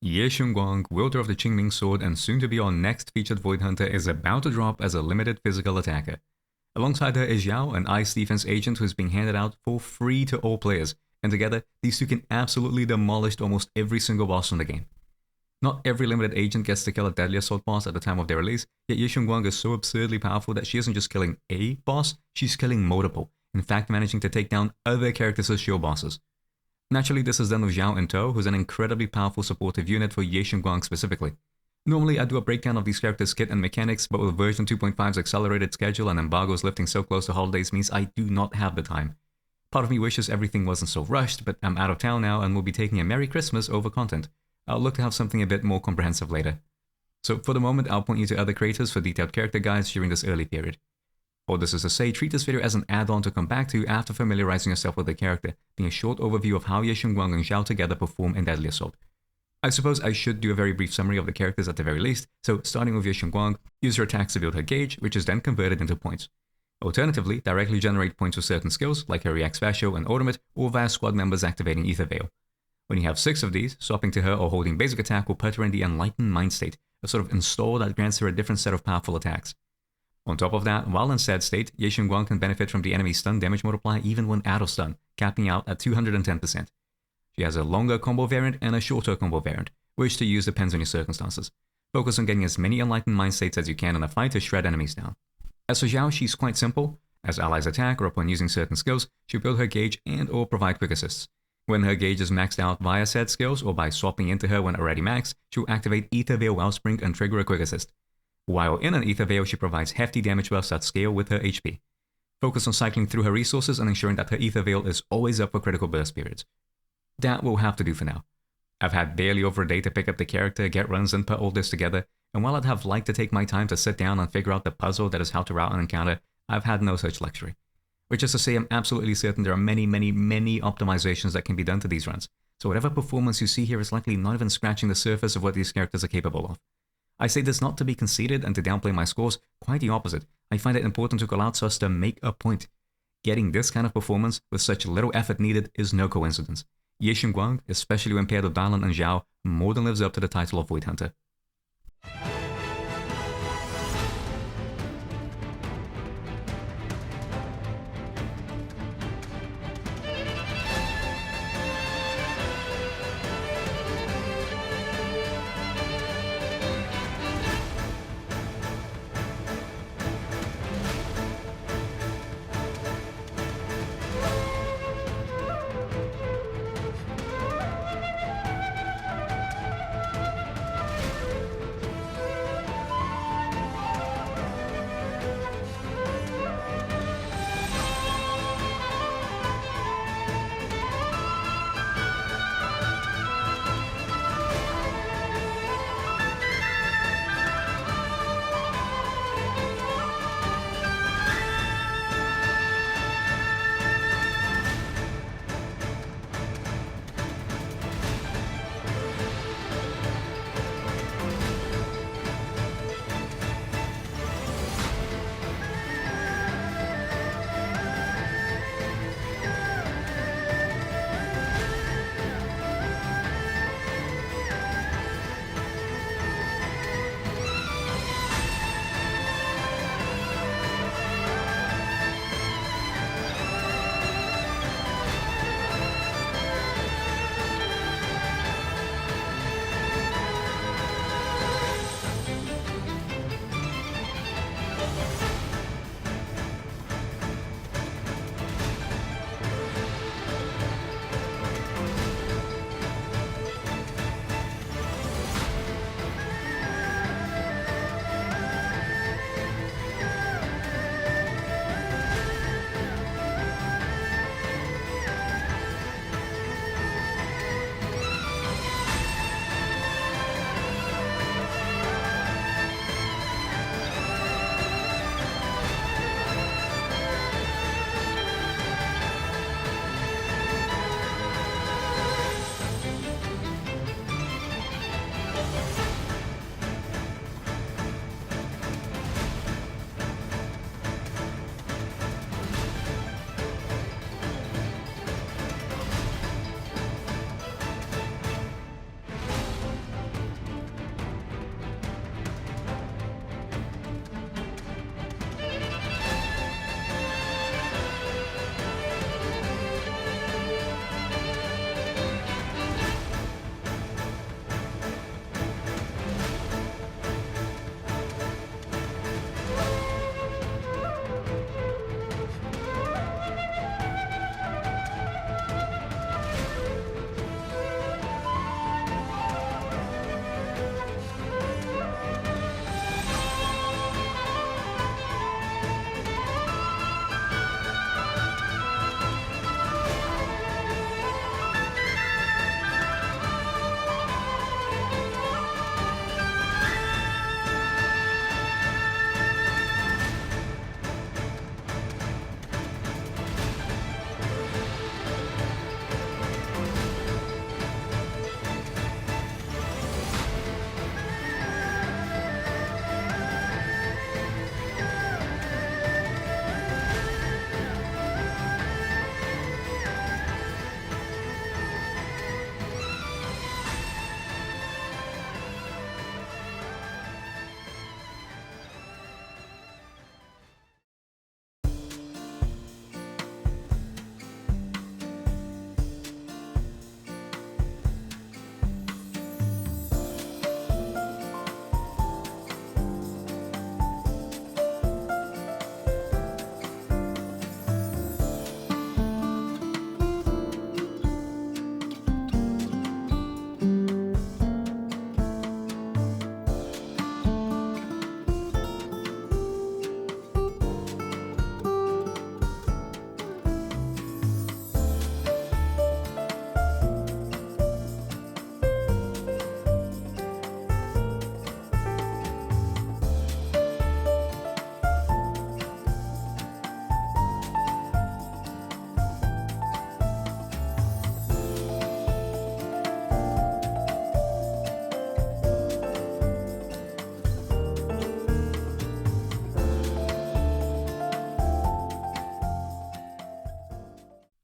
Ye Shunguang, wielder of the Qingming sword and soon to be our next featured Void Hunter, is about to drop as a limited physical attacker. Alongside her is Zhao, an ice defense agent who is being handed out for free to all players, and together these two can absolutely demolish almost every single boss in the game. Not every limited agent gets to kill a deadly assault boss at the time of their release, yet Ye Shunguang is so absurdly powerful that she isn't just killing a boss, she's killing multiple, in fact managing to take down other characters as shield bosses. Naturally, this is done with Zhao in tow, who's an incredibly powerful supportive unit for Ye Shunguang specifically. Normally, I do a breakdown of these characters' kit and mechanics, but with version 2.5's accelerated schedule and embargoes lifting so close to holidays means I do not have the time. Part of me wishes everything wasn't so rushed, but I'm out of town now and will be taking a Merry Christmas over content. I'll look to have something a bit more comprehensive later. So for the moment, I'll point you to other creators for detailed character guides during this early period. All this is to say, treat this video as an add-on to come back to after familiarizing yourself with the character, being a short overview of how Ye Shunguang and Zhao together perform in Deadly Assault. I suppose I should do a very brief summary of the characters at the very least, so starting with Ye Shunguang, use her attacks to build her gauge, which is then converted into points. Alternatively, directly generate points with certain skills, like her React Special and Ultimate, or via squad members activating Ether Veil. When you have 6 of these, swapping to her or holding basic attack will put her in the Enlightened Mind state, a sort of install that grants her a different set of powerful attacks. On top of that, while in said state, Ye Shunguang can benefit from the enemy's stun damage multiplier even when out of stun, capping out at 210%. She has a longer combo variant and a shorter combo variant, which to use depends on your circumstances. Focus on getting as many Enlightened Mind states as you can in a fight to shred enemies down. As for Zhao, she's quite simple. As allies attack or upon using certain skills, she'll build her gauge and or provide quick assists. When her gauge is maxed out via said skills or by swapping into her when already maxed, she'll activate Ether Veil Wellspring and trigger a quick assist. While in an Ether Veil, she provides hefty damage buffs that scale with her HP. Focus on cycling through her resources and ensuring that her Ether Veil is always up for critical burst periods. That will have to do for now. I've had barely over a day to pick up the character, get runs and put all this together, and while I'd have liked to take my time to sit down and figure out the puzzle that is how to route an encounter, I've had no such luxury. Which is to say, I'm absolutely certain there are many optimizations that can be done to these runs, so whatever performance you see here is likely not even scratching the surface of what these characters are capable of. I say this not to be conceited and to downplay my scores, quite the opposite. I find it important to call out so as to make a point. Getting this kind of performance with such little effort needed is no coincidence. Ye Shunguang, especially when paired with Dialyn and Zhao, more than lives up to the title of Void Hunter.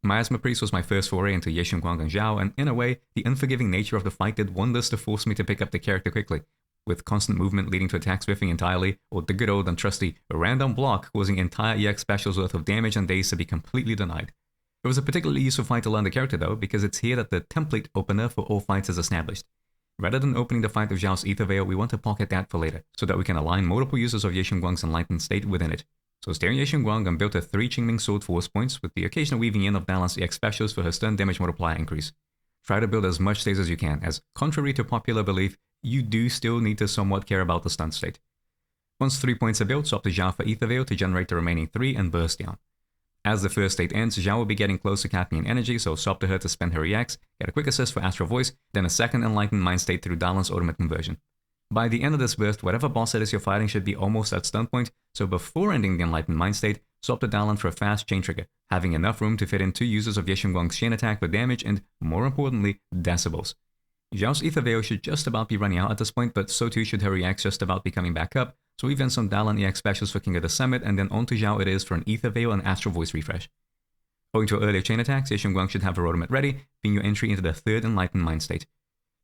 Miasma Priest was my first foray into Shunguang Zhao, and in a way, the unforgiving nature of the fight did wonders to force me to pick up the character quickly, with constant movement leading to attack swiffing entirely, or the good old and trusty random block causing entire EX specials worth of damage and days to be completely denied. It was a particularly useful fight to learn the character though, because it's here that the template opener for all fights is established. Rather than opening the fight with Zhao's Ether Veil, we want to pocket that for later, so that we can align multiple uses of Shunguang's enlightened state within it. So steering Shunguang and built a 3 Qingming Sword force points with the occasional weaving in of Dialyn's EX specials for her stun damage multiplier increase. Try to build as much stays as you can, as contrary to popular belief, you do still need to somewhat care about the stun state. Once 3 points are built, swap to Zhao for Ether Veil to generate the remaining 3 and burst down. As the first state ends, Zhao will be getting close to capping in energy, so swap to her to spend her EX, get a quick assist for Astral Voice, then a second enlightened mind state through Dialyn's ultimate conversion. By the end of this burst, whatever boss it is you're fighting should be almost at stun point, so before ending the enlightened mind state, swap to Dialyn for a fast chain trigger, having enough room to fit in 2 uses of Shunguang's chain attack for damage and, more importantly, decibels. Zhao's Ether Veil should just about be running out at this point, but so too should her EX just about be coming back up, so weave in some Dialyn EX specials for King of the Summit, and then onto Zhao it is for an Ether Veil and Astral Voice refresh. Owing to earlier chain attacks, Shunguang should have her ultimate ready, being your entry into the 3rd enlightened mind state.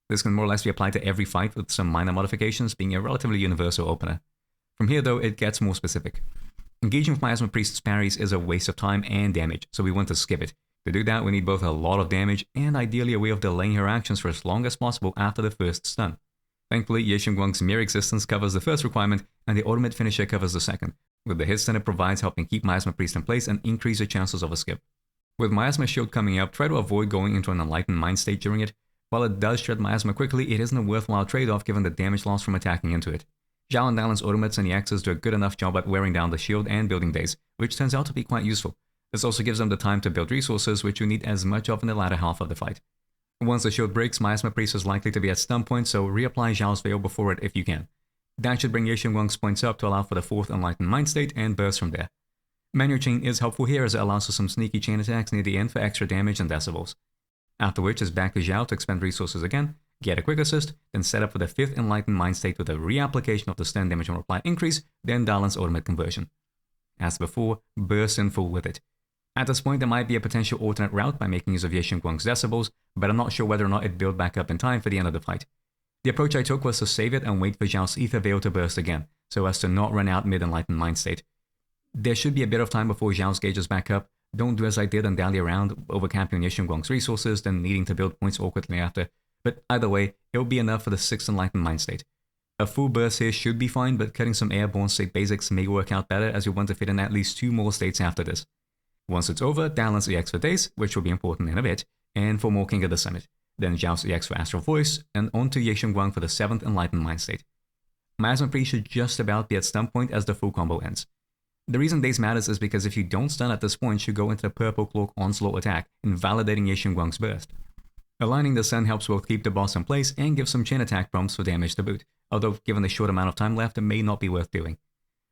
This can more or less be applied to every fight with some minor modifications, being a relatively universal opener. From here though, it gets more specific. Engaging with Miasma Priest's parries is a waste of time and damage, so we want to skip it. To do that, we need both a lot of damage and ideally a way of delaying her actions for as long as possible after the first stun. Thankfully, Shunguang's mere existence covers the first requirement, and the ultimate finisher covers the second, with the hit stun it provides helping keep Miasma Priest in place and increase your chances of a skip. With Miasma Shield coming up, try to avoid going into an enlightened mind state during it. While it does shred Miasma quickly, it isn't a worthwhile trade-off given the damage loss from attacking into it. Zhao and Dialyn's ultimates and EXs do a good enough job at wearing down the shield and building days, which turns out to be quite useful. This also gives them the time to build resources, which you need as much of in the latter half of the fight. Once the shield breaks, Miasma Priest is likely to be at stun point, so reapply Zhao's Veil before it if you can. That should bring Shunguang's points up to allow for the 4th enlightened mind state and burst from there. Manual Chain is helpful here as it allows for some sneaky chain attacks near the end for extra damage and decibels. After which is back to Zhao to expend resources again, get a quick assist, then set up for the 5th enlightened mind state with a reapplication of the stun damage multiplier increase, then Dialyn's ultimate conversion. As before, burst in full with it. At this point, there might be a potential alternate route by making use of Shunguang's decibels, but I'm not sure whether or not it build back up in time for the end of the fight. The approach I took was to save it and wait for Zhao's Ether Veil to burst again, so as to not run out mid-enlightened mind state. There should be a bit of time before Zhao's gauges back up. Don't do as I did and dally around, overcapping Shunguang's resources, then needing to build points awkwardly after. But either way, it'll be enough for the 6th enlightened mind state. A full burst here should be fine, but cutting some airborne state basics may work out better as you want to fit in at least 2 more states after this. Once it's over, Dialyn's EX for days, which will be important in a bit, and for more King of the Summit. Then Zhao's EX for Astral Voice, and onto Shunguang for the 7th enlightened mind state. Miasma Priest should just about be at stun point as the full combo ends. The reason days matters is because if you don't stun at this point, you go into the Purple Cloak Onslaught attack, invalidating Shunguang's burst. Aligning the stun helps both keep the boss in place and give some chain attack prompts for damage to boot, although given the short amount of time left, it may not be worth doing.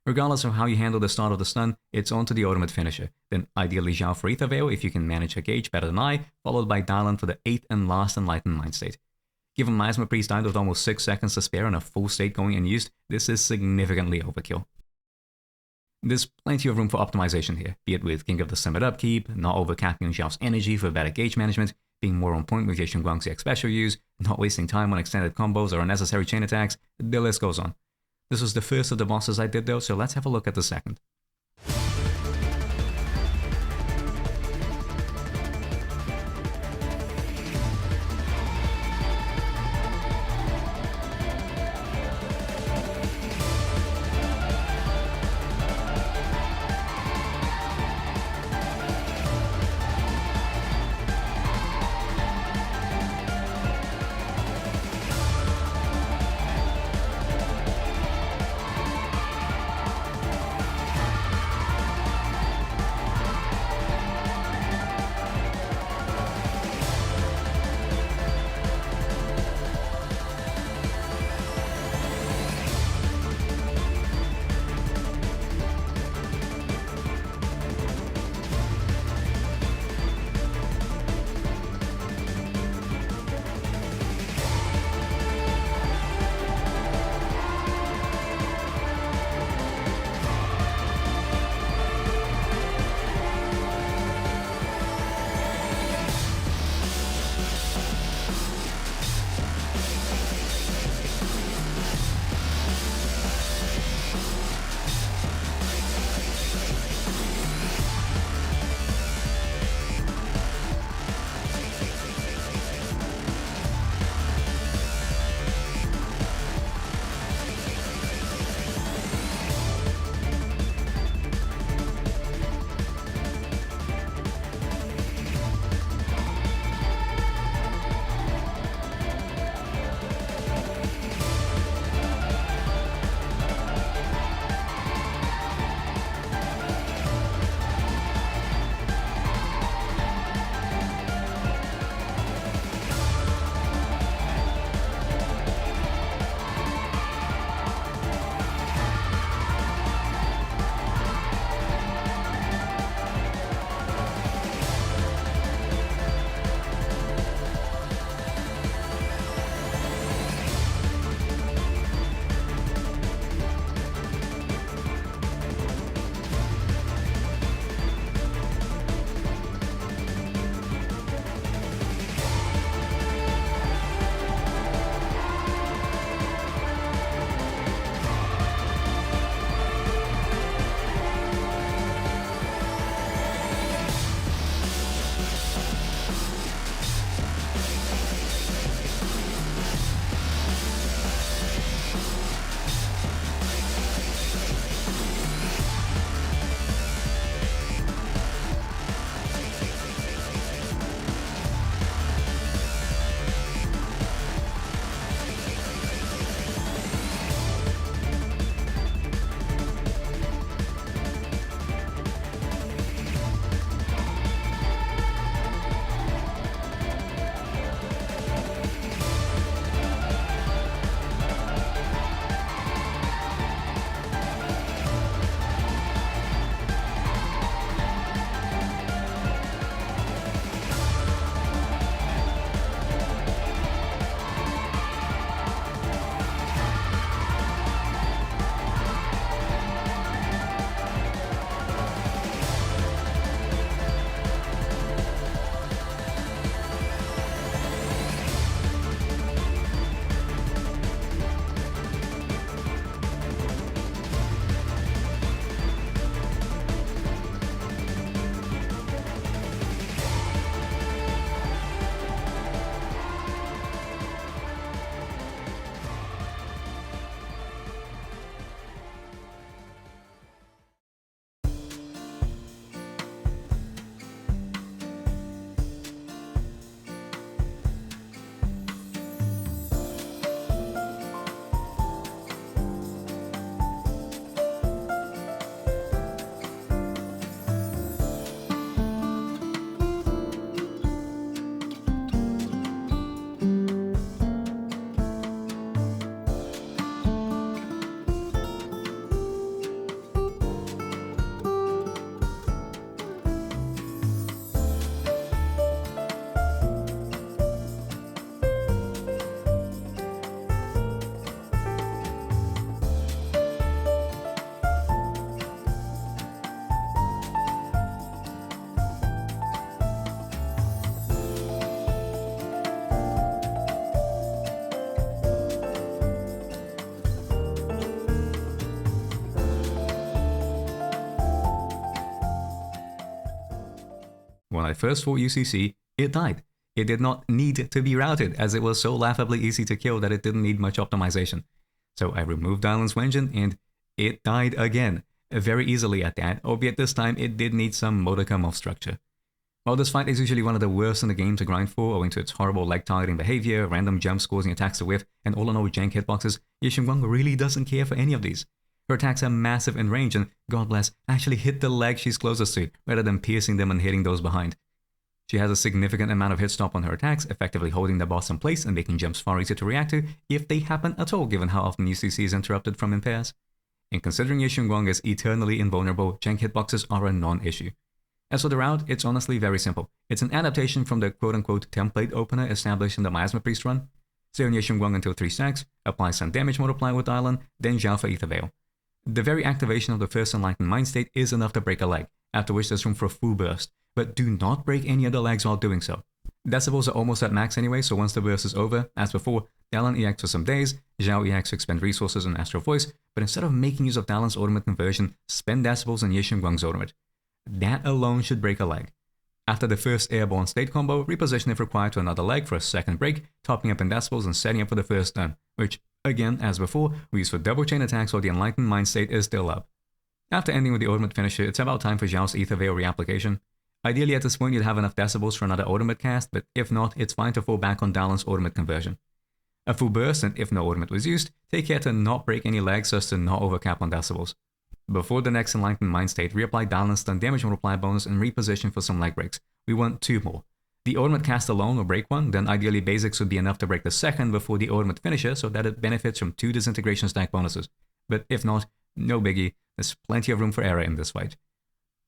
Regardless of how you handle the start of the stun, it's on to the ultimate finisher, then ideally Zhao for Ether Veil if you can manage her gauge better than I, followed by Dialyn for the 8th and last enlightened mind state. Given Miasma Priest died with almost 6 seconds to spare and a full state going unused, this is significantly overkill. There's plenty of room for optimization here, be it with King of the Summit upkeep, not overcapping on Zhao's energy for better gauge management, being more on point with Shunguang's EX special use, not wasting time on extended combos or unnecessary chain attacks, the list goes on. This was the first of the bosses I did though, so let's have a look at the second. When I first fought UCC, it died. It did not need to be routed, as it was so laughably easy to kill that it didn't need much optimization. So I removed Dialyn's Vengeance and it died again, very easily at that, albeit this time it did need some modicum of structure. While this fight is usually one of the worst in the game to grind for owing to its horrible leg targeting behavior, random jumps causing attacks to whiff, and all in all jank hitboxes, Shunguang really doesn't care for any of these. Her attacks are massive in range and, God bless, actually hit the leg she's closest to, rather than piercing them and hitting those behind. She has a significant amount of hit stop on her attacks, effectively holding the boss in place and making jumps far easier to react to, if they happen at all given how often UCC is interrupted from impairs. And considering Shunguang is eternally invulnerable, jank hitboxes are a non-issue. As for the route, it's honestly very simple. It's an adaptation from the quote-unquote template opener established in the Miasma Priest run. Stay on Shunguang until 3 stacks, apply some damage multiplier with Dialyn, then Zhao for Ether Veil. The very activation of the first Enlightened Mind State is enough to break a leg, after which there's room for a full burst, but do not break any other legs while doing so. Decibels are almost at max anyway, so once the burst is over, as before, Dialyn EX for some days, Zhao EX to expend resources on Astral Voice, but instead of making use of Dialyn's ultimate conversion, spend Decibels on Shunguang's ultimate. That alone should break a leg. After the first airborne state combo, reposition if required to another leg for a second break, topping up in Decibels and setting up for the first stun, which, again, as before, we use for double chain attacks while the Enlightened Mind State is still up. After ending with the ultimate finisher, it's about time for Zhao's Ether Veil reapplication. Ideally at this point you'd have enough decibels for another ultimate cast, but if not, it's fine to fall back on Dialyn's ultimate conversion. A full burst, and if no ultimate was used, take care to not break any legs so as to not overcap on decibels. Before the next Enlightened Mind State, reapply Dialyn's stun damage multiplier bonus and reposition for some leg breaks. We want 2 more. The ultimate cast alone will break one, then ideally basics would be enough to break the second before the ultimate finisher so that it benefits from 2 disintegration stack bonuses. But if not, no biggie, there's plenty of room for error in this fight.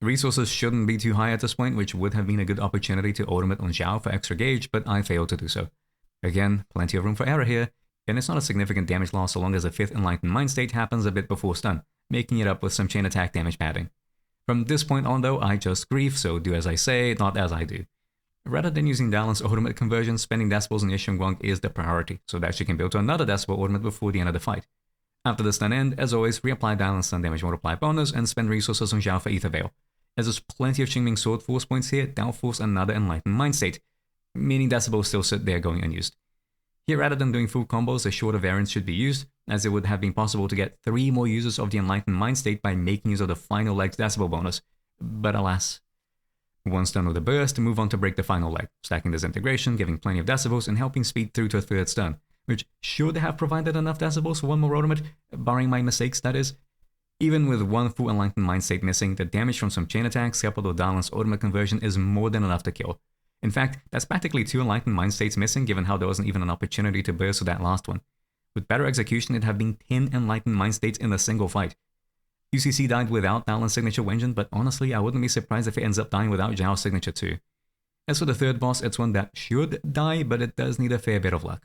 Resources shouldn't be too high at this point, which would have been a good opportunity to ultimate on Zhao for extra gauge, but I failed to do so. Again, plenty of room for error here, and it's not a significant damage loss so long as the 5th Enlightened Mind State happens a bit before stun, making it up with some chain attack damage padding. From this point on though, I just grief, so do as I say, not as I do. Rather than using Dialyn's ultimate conversion, spending decibels on Shunguang is the priority, so that she can build to another decibel ultimate before the end of the fight. After the stun end, as always, reapply Dialyn's stun damage multiplier bonus and spend resources on Zhao for Ether Veil. As there's plenty of Qingming Sword Force points here, downforce another Enlightened Mind State, meaning decibels still sit there going unused. Here, rather than doing full combos, a shorter variant should be used, as it would have been possible to get 3 more uses of the Enlightened Mind State by making use of the final leg's decibel bonus. But alas. Once done with the burst, move on to break the final leg, stacking disintegration, giving plenty of decibels, and helping speed through to a 3rd stun, which should have provided enough decibels for 1 more ultimate, barring my mistakes, that is. Even with 1 full Enlightened Mind State missing, the damage from some chain attacks coupled with Dialyn's ultimate conversion is more than enough to kill. In fact, that's practically 2 Enlightened Mind States missing given how there wasn't even an opportunity to burst with that last one. With better execution, it'd have been 10 Enlightened Mind States in a single fight. UCC died without Dialyn's signature Vengeance, but honestly, I wouldn't be surprised if it ends up dying without Zhao's signature too. As for the 3rd boss, it's one that should die, but it does need a fair bit of luck.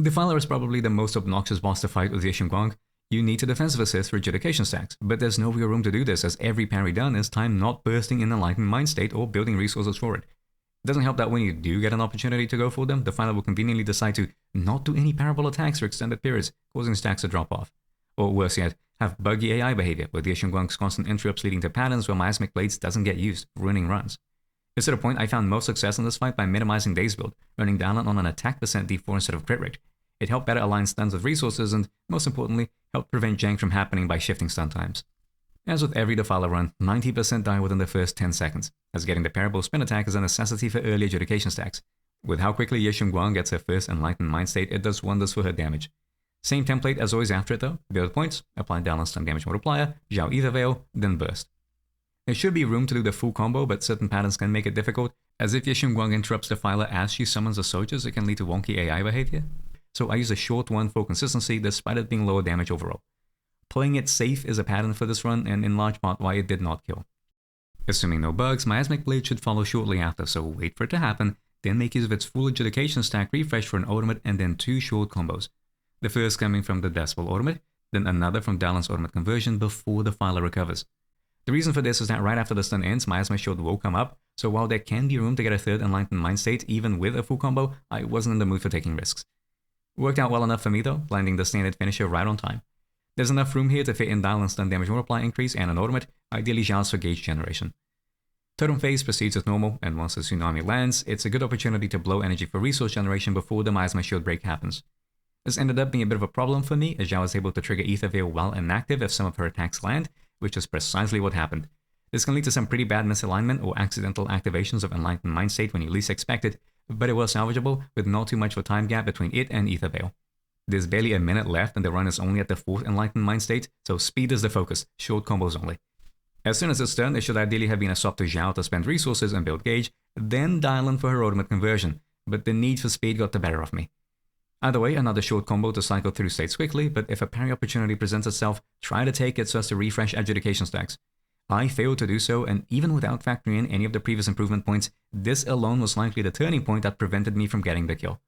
Defiler is probably the most obnoxious boss to fight with the Shunguang. You need to defensive assist for adjudication stacks, but there's no real room to do this as every parry done is time not bursting in Enlightened Mind State or building resources for it. It doesn't help that when you do get an opportunity to go for them, Defiler will conveniently decide to not do any parable attacks for extended periods, causing stacks to drop off. Or worse yet, have buggy AI behavior, with the Shunguang's constant interrupts leading to patterns where Miasmic Blades doesn't get used, ruining runs. It's to the point I found most success in this fight by minimizing Daze build, running Dialyn on an attack percent D4 instead of crit rate. It helped better align stuns with resources and, most importantly, helped prevent jank from happening by shifting stun times. As with every Defiler run, 90% die within the first 10 seconds, as getting the parable spin attack is a necessity for early adjudication stacks. With how quickly Ye Shunguang gets her first Enlightened Mind State, it does wonders for her damage. Same template as always after it though, build points, apply Dialyn stun damage multiplier, Zhao Ether Veil, then burst. There should be room to do the full combo, but certain patterns can make it difficult, as if Ye Shunguang interrupts Defiler as she summons the soldiers, it can lead to wonky AI behavior. So I use a short one for consistency despite it being lower damage overall. Playing it safe is a pattern for this run, and in large part why it did not kill. Assuming no bugs, Miasmic Blade should follow shortly after, so wait for it to happen, then make use of its full adjudication stack refresh for an ultimate and then 2 short combos. The first coming from the Decibel ultimate, then another from Dialyn's ultimate conversion before the Defiler recovers. The reason for this is that right after the stun ends, Miasma shield will come up, so while there can be room to get a third Enlightened Mind State even with a full combo, I wasn't in the mood for taking risks. Worked out well enough for me though, landing the standard finisher right on time. There's enough room here to fit in Dialyn's stun damage multiply increase and an ultimate, ideally Zhao's for gauge generation. Totem phase proceeds as normal, and once the tsunami lands, it's a good opportunity to blow energy for resource generation before the Miasma shield break happens. This ended up being a bit of a problem for me, as Zhao was able to trigger Ether Veil while inactive if some of her attacks land, which is precisely what happened. This can lead to some pretty bad misalignment or accidental activations of Enlightened Mind State when you least expect it, but it was salvageable with not too much of a time gap between it and Ether Veil. There's barely a minute left and the run is only at the 4th Enlightened Mind State, so speed is the focus, short combos only. As soon as it's done, it should ideally have been a swap to Zhao to spend resources and build gauge, then Dialyn for her ultimate conversion, but the need for speed got the better of me. Either way, another short combo to cycle through states quickly, but if a parry opportunity presents itself, try to take it so as to refresh adjudication stacks. I failed to do so, and even without factoring in any of the previous improvement points, this alone was likely the turning point that prevented me from getting the kill.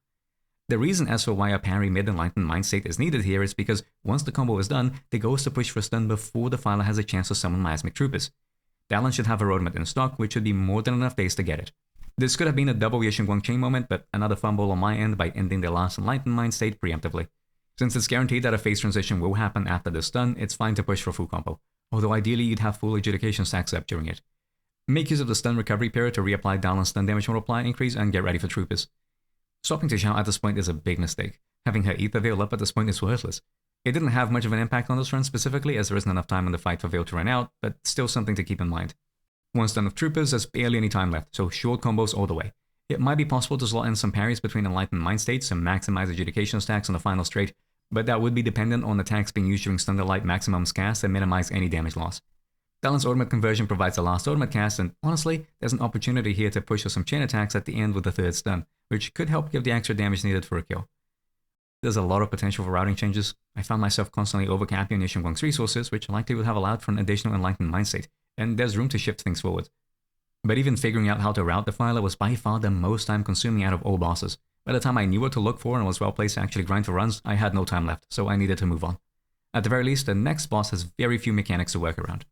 The reason as for why a parry mid-Enlightened Mind State is needed here is because once the combo is done, the goal is to push for stun before the Defiler has a chance to summon Miasmic Troopers. Dialyn should have her ultimate in stock, which should be more than enough days to get it. This could have been a double Ye Shunguang chain moment, but another fumble on my end by ending the last Enlightened Mind State preemptively. Since it's guaranteed that a phase transition will happen after the stun, it's fine to push for full combo, although ideally you'd have full adjudication stacks up during it. Make use of the stun recovery period to reapply Dialyn's stun damage multiply increase and get ready for Troopers. Swapping to Zhao at this point is a big mistake. Having her Ether Veil up at this point is worthless. It didn't have much of an impact on this run specifically, as there isn't enough time in the fight for Veil to run out, but still something to keep in mind. Once done with Troopers, there's barely any time left, so short combos all the way. It might be possible to slot in some parries between Enlightened Mind States and maximize adjudication stacks on the final straight, but that would be dependent on attacks being used during Thunderlight Maximum's cast and minimize any damage loss. Dialyn's ultimate conversion provides the last ultimate cast, and honestly, there's an opportunity here to push for some chain attacks at the end with the third stun, which could help give the extra damage needed for a kill. There's a lot of potential for routing changes. I found myself constantly overcapping Ye Shunguang's resources, which likely would have allowed for an additional Enlightened Mind State, and there's room to shift things forward. But even figuring out how to route Defiler was by far the most time consuming out of all bosses. By the time I knew what to look for and was well placed to actually grind for runs, I had no time left, so I needed to move on. At the very least, the next boss has very few mechanics to work around.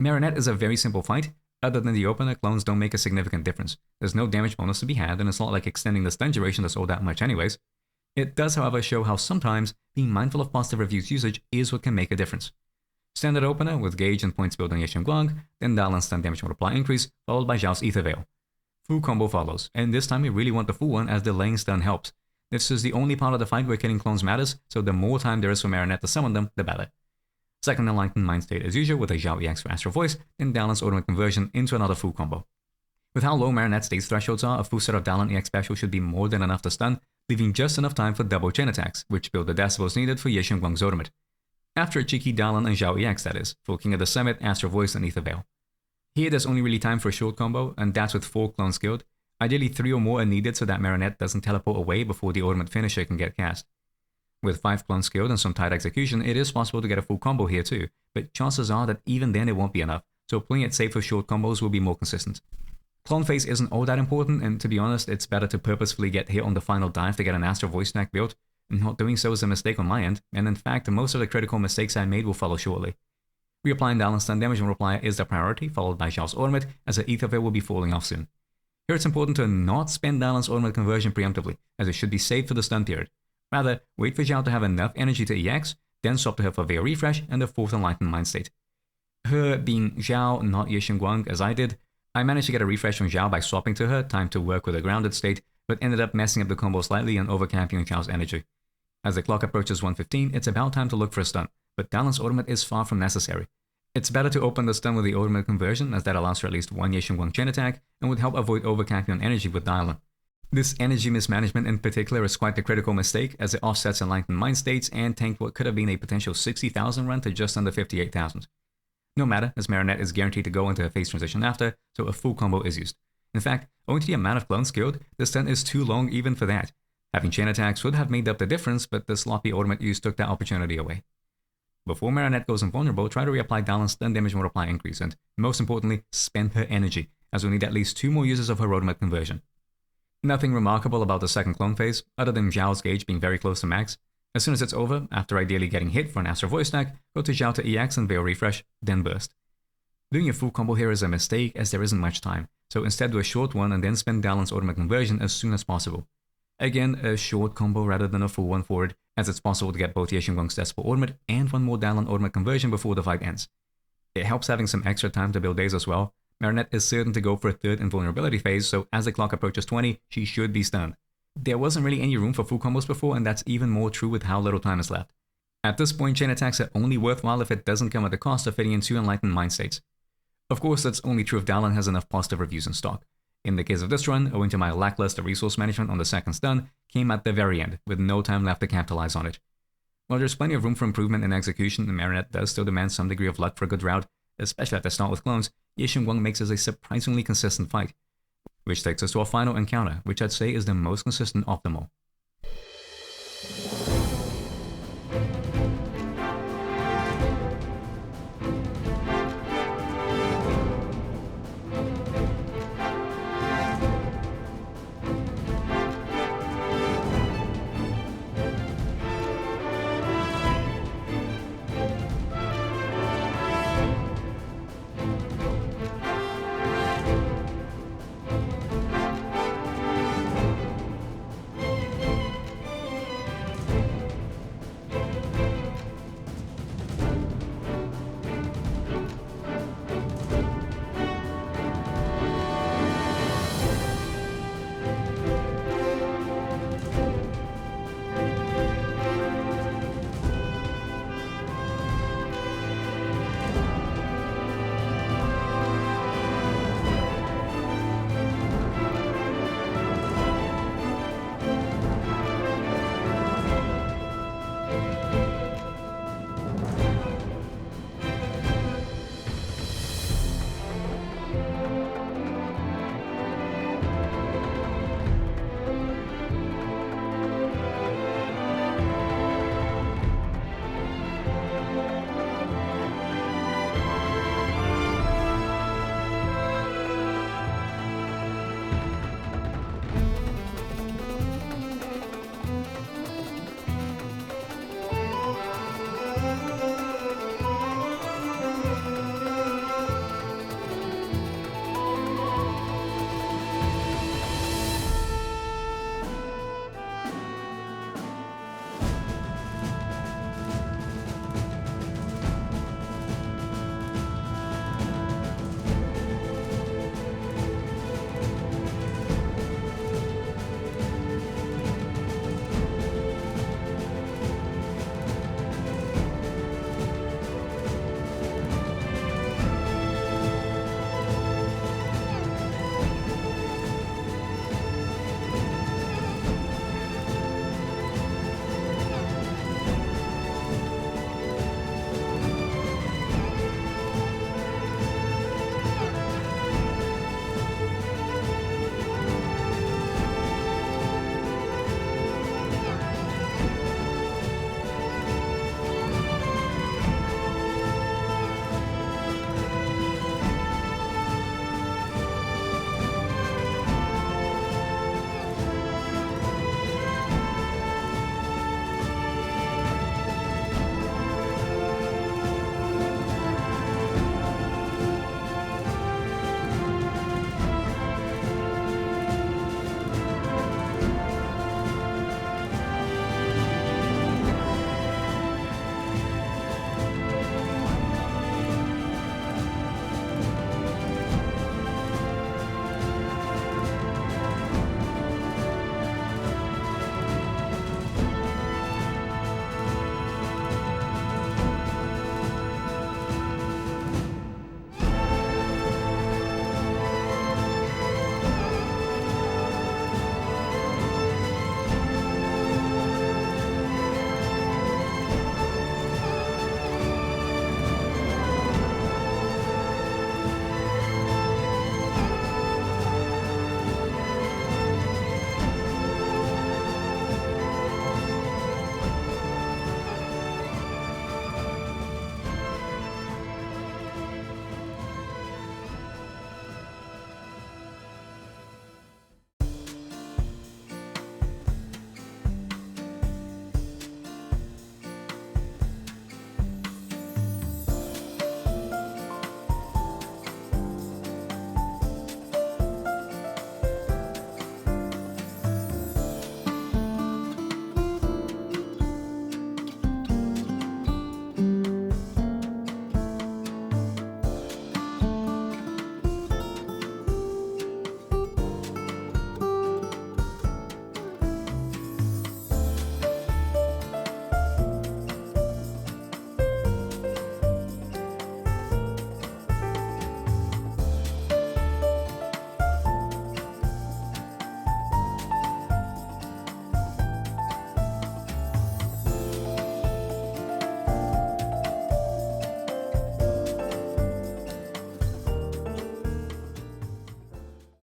Marionette is a very simple fight. Other than the opener, clones don't make a significant difference. There's no damage bonus to be had, and it's not like extending the stun duration does all that much anyways. It does, however, show how sometimes being mindful of positive reviews usage is what can make a difference. Standard opener with gauge and points built on Shunguang, then Dialyn's stun damage multiply increase, followed by Zhao's Ether Veil. Full combo follows, and this time we really want the full one as delaying stun helps. This is the only part of the fight where killing clones matters, so the more time there is for Marionette to summon them, the better. Second Enlightened Mind State as usual with a Zhao EX for Astral Voice, then Dialyn's automatic conversion into another full combo. With how low Marionette's stage thresholds are, a full set of Dialyn EX special should be more than enough to stun, leaving just enough time for double chain attacks, which build the decibels needed for Shunguang Zhao. After a cheeky Dialyn and Zhao EX, that is, for King of the Summit, Astral Voice, and Ether Veil. Here there's only really time for a short combo, and that's with 4 clones skilled. Ideally 3 or more are needed so that Marionette doesn't teleport away before the ultimate finisher can get cast. With 5 clones skilled and some tight execution, it is possible to get a full combo here too, but chances are that even then it won't be enough, so playing it safe for short combos will be more consistent. Clone phase isn't all that important, and to be honest, it's better to purposefully get hit on the final dive to get an Astral Voice stack built. Not doing so is a mistake on my end, and in fact, most of the critical mistakes I made will follow shortly. Reapplying Dialyn's stun damage multiplier is the priority, followed by Zhao's ultimate, as the Ether Veil will be falling off soon. Here it's important to not spend Dialyn's ultimate conversion preemptively, as it should be saved for the stun period. Rather, wait for Zhao to have enough energy to EX, then swap to her for Veil Refresh and the 4th Enlightened Mind State. Her being Zhao, not Shunguang, as I did, I managed to get a refresh on Zhao by swapping to her, time to work with a grounded state, but ended up messing up the combo slightly and overcapping Zhao's energy. As the clock approaches 1:15, it's about time to look for a stun, but Dialyn's ultimate is far from necessary. It's better to open the stun with the ultimate conversion, as that allows for at least 1 Shunguang chain attack, and would help avoid overcapping on energy with Dialyn. This energy mismanagement in particular is quite the critical mistake, as it offsets Enlightened Mind States and tanked what could have been a potential 60,000 run to just under 58,000. No matter, as Marionette is guaranteed to go into a phase transition after, so a full combo is used. In fact, owing to the amount of clones skilled, the stun is too long even for that. Having chain attacks would have made up the difference, but the sloppy ultimate use took that opportunity away. Before Marionette goes invulnerable, try to reapply Dialyn's stun damage multiply increase, and most importantly, spend her energy, as we'll need at least 2 more uses of her ultimate conversion. Nothing remarkable about the second clone phase, other than Zhao's gauge being very close to max. As soon as it's over, after ideally getting hit for an Astral Voice stack, go to Zhao to EX and Veil Refresh, then burst. Doing a full combo here is a mistake, as there isn't much time, so instead do a short one and then spend Dialyn's ultimate conversion as soon as possible. Again, a short combo rather than a full one for it, as it's possible to get both Shunguang's decibel ultimate and 1 more Dialyn ultimate conversion before the fight ends. It helps having some extra time to build days as well. Marionette is certain to go for a 3rd invulnerability phase, so as the clock approaches 20, she should be stunned. There wasn't really any room for full combos before, and that's even more true with how little time is left. At this point, chain attacks are only worthwhile if it doesn't come at the cost of fitting in 2 Enlightened Mind States. Of course, that's only true if Dialyn has enough positive reviews in stock. In the case of this run, owing to my lackluster resource management on the second stun, came at the very end, with no time left to capitalize on it. While there's plenty of room for improvement in execution, Marionette does still demand some degree of luck for a good route, especially at the start with clones. Shunguang makes this a surprisingly consistent fight. Which takes us to our final encounter, which I'd say is the most consistent of them all.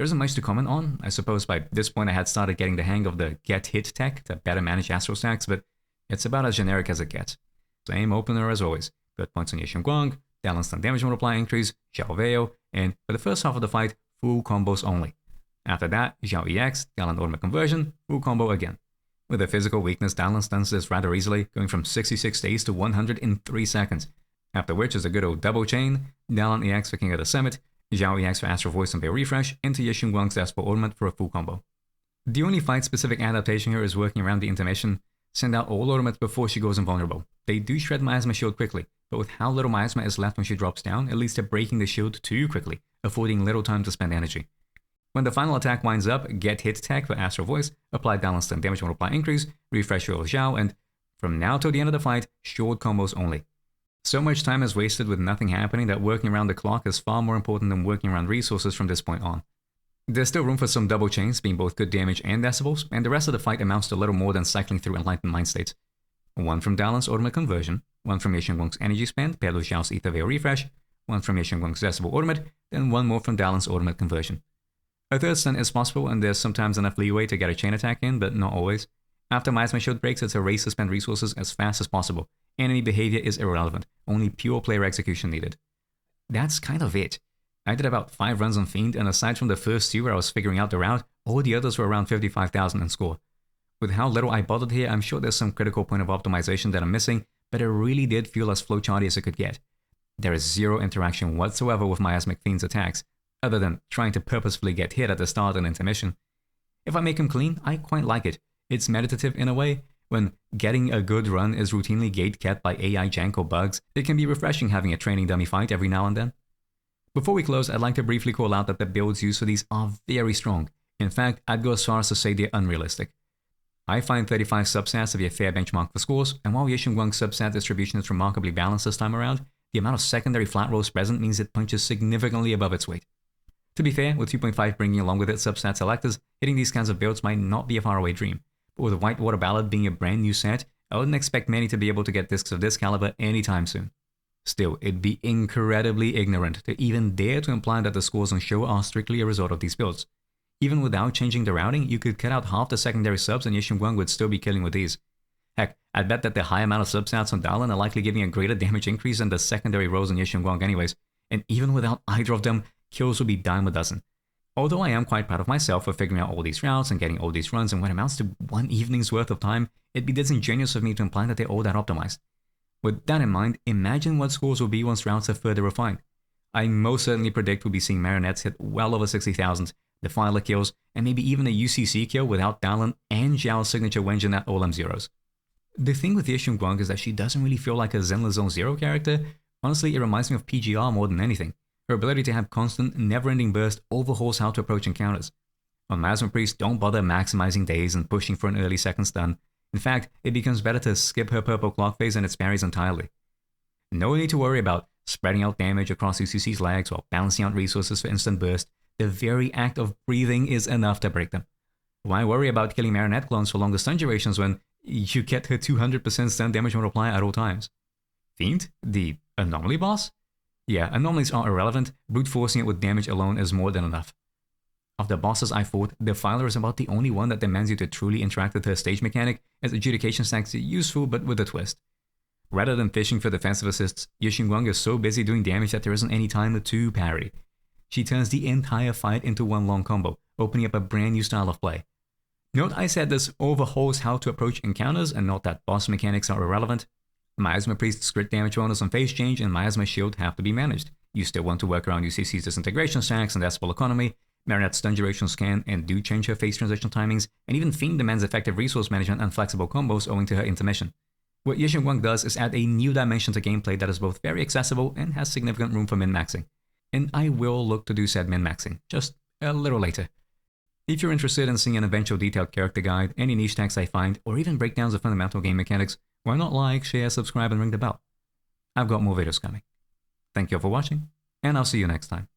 There isn't much to comment on. I suppose by this point I had started getting the hang of the get hit tech to better manage astral stacks, but it's about as generic as it gets. Same opener as always. Good points on Shunguang, Dialyn stun damage multiply increase, Zhao Veo, and for the first half of the fight, full combos only. After that, Zhao EX, Dialyn ultimate conversion, full combo again. With a physical weakness, Dialyn stuns this rather easily, going from 66 days to 100 in 3 seconds. After which is a good old double chain, Dialyn EX for King of the Summit, Zhao EX for Astral Voice and Veil Refresh, into Shunguang's Despo Ultimate for a full combo. The only fight-specific adaptation here is working around the intermission. Send out all ultimates before she goes invulnerable. They do shred Miasma shield quickly, but with how little Miasma is left when she drops down, it leads to breaking the shield too quickly, affording little time to spend energy. When the final attack winds up, get hit tech for Astral Voice, apply Dialyn stun damage multiply increase, refresh your Zhao, and from now till the end of the fight, short combos only. So much time is wasted with nothing happening that working around the clock is far more important than working around resources from this point on. There's still room for some double chains, being both good damage and decibels, and the rest of the fight amounts to little more than cycling through enlightened mind states. One from Dialyn's ultimate conversion, one from Shunguang's energy spend paired with Zhao's Ether Veil refresh, one from Shunguang's decibel ultimate, then one more from Dialyn's ultimate conversion. A third stun is possible, and there's sometimes enough leeway to get a chain attack in, but not always. After Miasma shield breaks, it's a race to spend resources as fast as possible. Enemy behavior is irrelevant, only pure player execution needed. That's kind of it. I did about 5 runs on Fiend, and aside from the first 2 where I was figuring out the route, all the others were around 55,000 in score. With how little I bothered here, I'm sure there's some critical point of optimization that I'm missing, but it really did feel as flowcharty as it could get. There is zero interaction whatsoever with Miasmic Fiend's attacks, other than trying to purposefully get hit at the start and intermission. If I make him clean, I quite like it. It's meditative in a way. When getting a good run is routinely gate-kept by AI jank or bugs, it can be refreshing having a training dummy fight every now and then. Before we close, I'd like to briefly call out that the builds used for these are very strong. In fact, I'd go as far as to say they're unrealistic. I find 35 substats to be a fair benchmark for scores, and while Shunguang's substat distribution is remarkably balanced this time around, the amount of secondary flat rolls present means it punches significantly above its weight. To be fair, with 2.5 bringing along with it substat selectors, hitting these kinds of builds might not be a faraway dream. But with Whitewater Ballad being a brand new set, I wouldn't expect many to be able to get discs of this caliber anytime soon. Still, it'd be incredibly ignorant to even dare to imply that the scores on show are strictly a result of these builds. Even without changing the routing, you could cut out half the secondary subs and Shunguang would still be killing with these. Heck, I'd bet that the high amount of substats on Dialyn are likely giving a greater damage increase than the secondary rows on Shunguang anyways, and even without either of them, kills would be dime a dozen. Although I am quite proud of myself for figuring out all these routes and getting all these runs in what amounts to 1 evening's worth of time, it'd be disingenuous of me to imply that they're all that optimized. With that in mind, imagine what scores will be once routes are further refined. I most certainly predict we'll be seeing Marionettes hit well over 60,000, Defiler kills, and maybe even a UCC kill without Dialyn and Zhao's signature Wenjin at all M0s. The thing with Shunguang is that she doesn't really feel like a Zenless Zone Zero character. Honestly, it reminds me of PGR more than anything. Her ability to have constant, never-ending burst overhauls how to approach encounters. On Miasma Priest, don't bother maximizing days and pushing for an early second stun. In fact, it becomes better to skip her purple clock phase and its parries entirely. No need to worry about spreading out damage across UCC's legs while balancing out resources for instant burst. The very act of breathing is enough to break them. Why worry about killing Marionette clones for longer stun durations when you get her 200% stun damage multiplier at all times? Fiend? The anomaly boss? Yeah, anomalies are irrelevant, brute forcing it with damage alone is more than enough. Of the bosses I fought, Defiler is about the only one that demands you to truly interact with her stage mechanic, as adjudication stacks are useful but with a twist. Rather than fishing for defensive assists, Shunguang is so busy doing damage that there isn't any time to parry. She turns the entire fight into one long combo, opening up a brand new style of play. Note I said this overhauls how to approach encounters and not that boss mechanics are irrelevant. Miasma Priest's crit damage bonus on phase change and Miasma Shield have to be managed. You still want to work around UCC's disintegration stacks and decibel economy. Marionette's stun durations can and do change her phase transition timings, and even Fiend demands effective resource management and flexible combos owing to her intermission. What Shunguang does is add a new dimension to gameplay that is both very accessible and has significant room for min-maxing. And I will look to do said min-maxing, just a little later. If you're interested in seeing an eventual detailed character guide, any niche tags I find, or even breakdowns of fundamental game mechanics, why not like, share, subscribe, and ring the bell? I've got more videos coming. Thank you all for watching, and I'll see you next time.